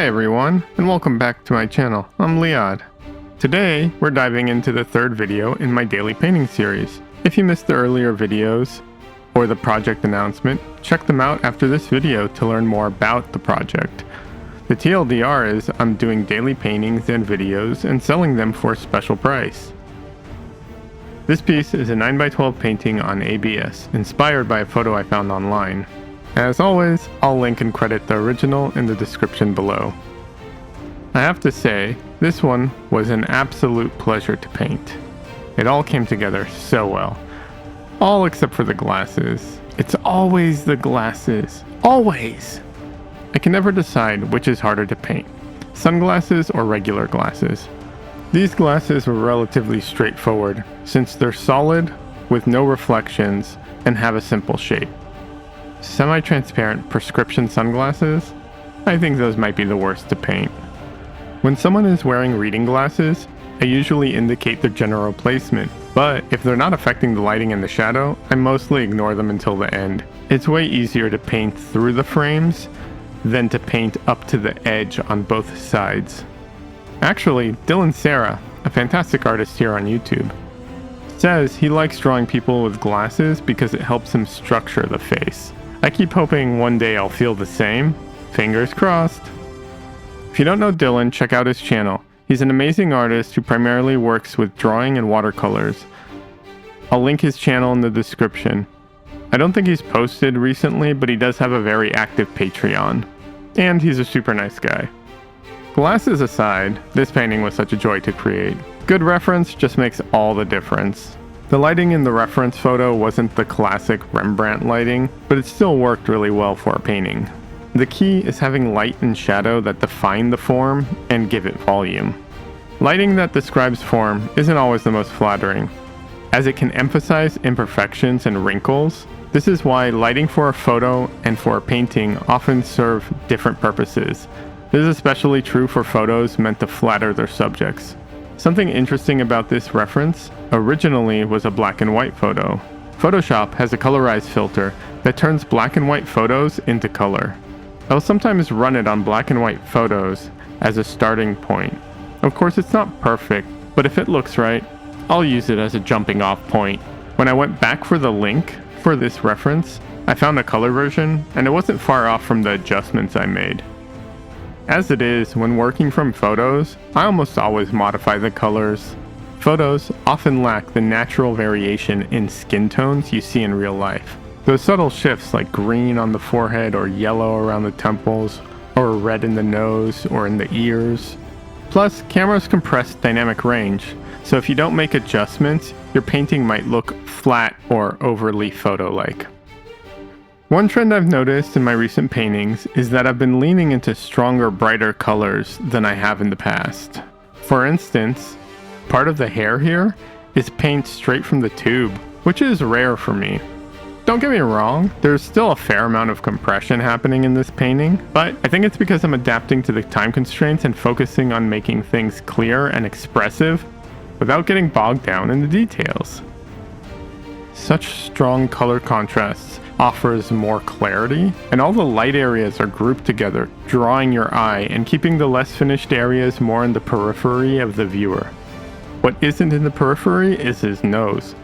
Hi everyone, and welcome back to my channel. I'm Leeahd. Today, we're diving into the third video in my daily painting series. If you missed the earlier videos or the project announcement, check them out after this video to learn more about the project. The TLDR is I'm doing daily paintings and videos and selling them for a special price. This piece is a 9x12 painting on ABS, inspired by a photo I found online. As always, I'll link and credit the original in the description below. I have to say, this one was an absolute pleasure to paint. It all came together so well. All except for the glasses. It's always the glasses. Always! I can never decide which is harder to paint, sunglasses or regular glasses. These glasses were relatively straightforward, since they're solid, with no reflections, and have a simple shape. Semi-transparent prescription sunglasses? I think those might be the worst to paint. When someone is wearing reading glasses, I usually indicate their general placement, but if they're not affecting the lighting and the shadow, I mostly ignore them until the end. It's way easier to paint through the frames than to paint up to the edge on both sides. Actually, Dylan Sarah, a fantastic artist here on YouTube, says he likes drawing people with glasses because it helps him structure the face. I keep hoping one day I'll feel the same. Fingers crossed. If you don't know Dylan, check out his channel. He's an amazing artist who primarily works with drawing and watercolors. I'll link his channel in the description. I don't think he's posted recently, but he does have a very active Patreon. And he's a super nice guy. Glasses aside, this painting was such a joy to create. Good reference just makes all the difference. The lighting in the reference photo wasn't the classic Rembrandt lighting, but it still worked really well for a painting. The key is having light and shadow that define the form and give it volume. Lighting that describes form isn't always the most flattering, as it can emphasize imperfections and wrinkles. This is why lighting for a photo and for a painting often serve different purposes. This is especially true for photos meant to flatter their subjects. Something interesting about this reference originally was a black and white photo. Photoshop has a colorized filter that turns black and white photos into color. I'll sometimes run it on black and white photos as a starting point. Of course, it's not perfect, but if it looks right, I'll use it as a jumping off point. When I went back for the link for this reference, I found a color version, and it wasn't far off from the adjustments I made. As it is, when working from photos, I almost always modify the colors. Photos often lack the natural variation in skin tones you see in real life. Those subtle shifts like green on the forehead or yellow around the temples, or red in the nose or in the ears. Plus, cameras compress dynamic range, so if you don't make adjustments, your painting might look flat or overly photo-like. One trend I've noticed in my recent paintings is that I've been leaning into stronger, brighter colors than I have in the past. For instance, part of the hair here is paint straight from the tube, which is rare for me. Don't get me wrong, there's still a fair amount of compression happening in this painting, but I think it's because I'm adapting to the time constraints and focusing on making things clear and expressive without getting bogged down in the details. Such strong color contrasts offers more clarity, and all the light areas are grouped together, drawing your eye and keeping the less finished areas more in the periphery of the viewer. What isn't in the periphery is his nose.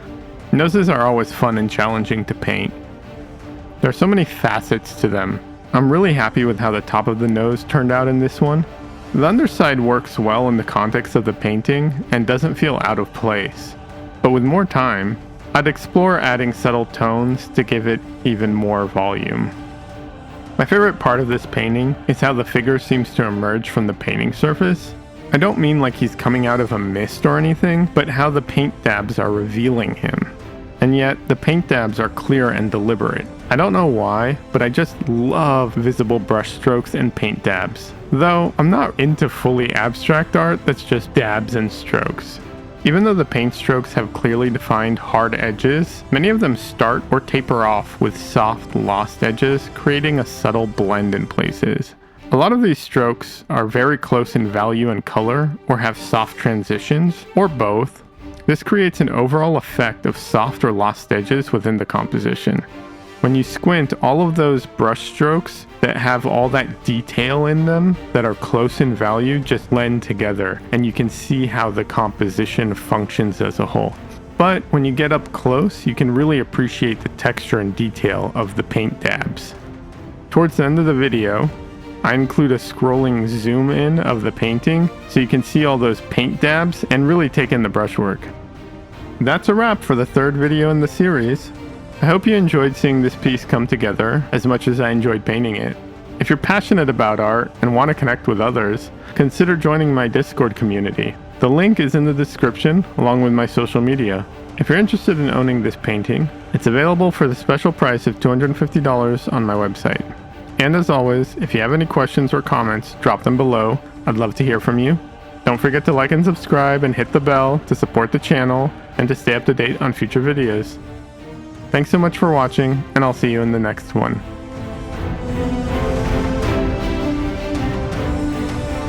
Noses are always fun and challenging to paint. There are so many facets to them. I'm really happy with how the top of the nose turned out in this one. The underside works well in the context of the painting and doesn't feel out of place. But with more time, I'd explore adding subtle tones to give it even more volume. My favorite part of this painting is how the figure seems to emerge from the painting surface. I don't mean like he's coming out of a mist or anything, but how the paint dabs are revealing him. And yet, the paint dabs are clear and deliberate. I don't know why, but I just love visible brush strokes and paint dabs. Though, I'm not into fully abstract art that's just dabs and strokes. Even though the paint strokes have clearly defined hard edges, many of them start or taper off with soft, lost edges, creating a subtle blend in places. A lot of these strokes are very close in value and color, or have soft transitions, or both. This creates an overall effect of soft or lost edges within the composition. When you squint, all of those brush strokes that have all that detail in them that are close in value just blend together, and you can see how the composition functions as a whole. But when you get up close, you can really appreciate the texture and detail of the paint dabs. Towards the end of the video, I include a scrolling zoom in of the painting so you can see all those paint dabs and really take in the brushwork. That's a wrap for the third video in the series. I hope you enjoyed seeing this piece come together as much as I enjoyed painting it. If you're passionate about art and want to connect with others, consider joining my Discord community. The link is in the description along with my social media. If you're interested in owning this painting, it's available for the special price of $250 on my website. And as always, if you have any questions or comments, drop them below. I'd love to hear from you. Don't forget to like and subscribe and hit the bell to support the channel and to stay up to date on future videos. Thanks so much for watching, and I'll see you in the next one.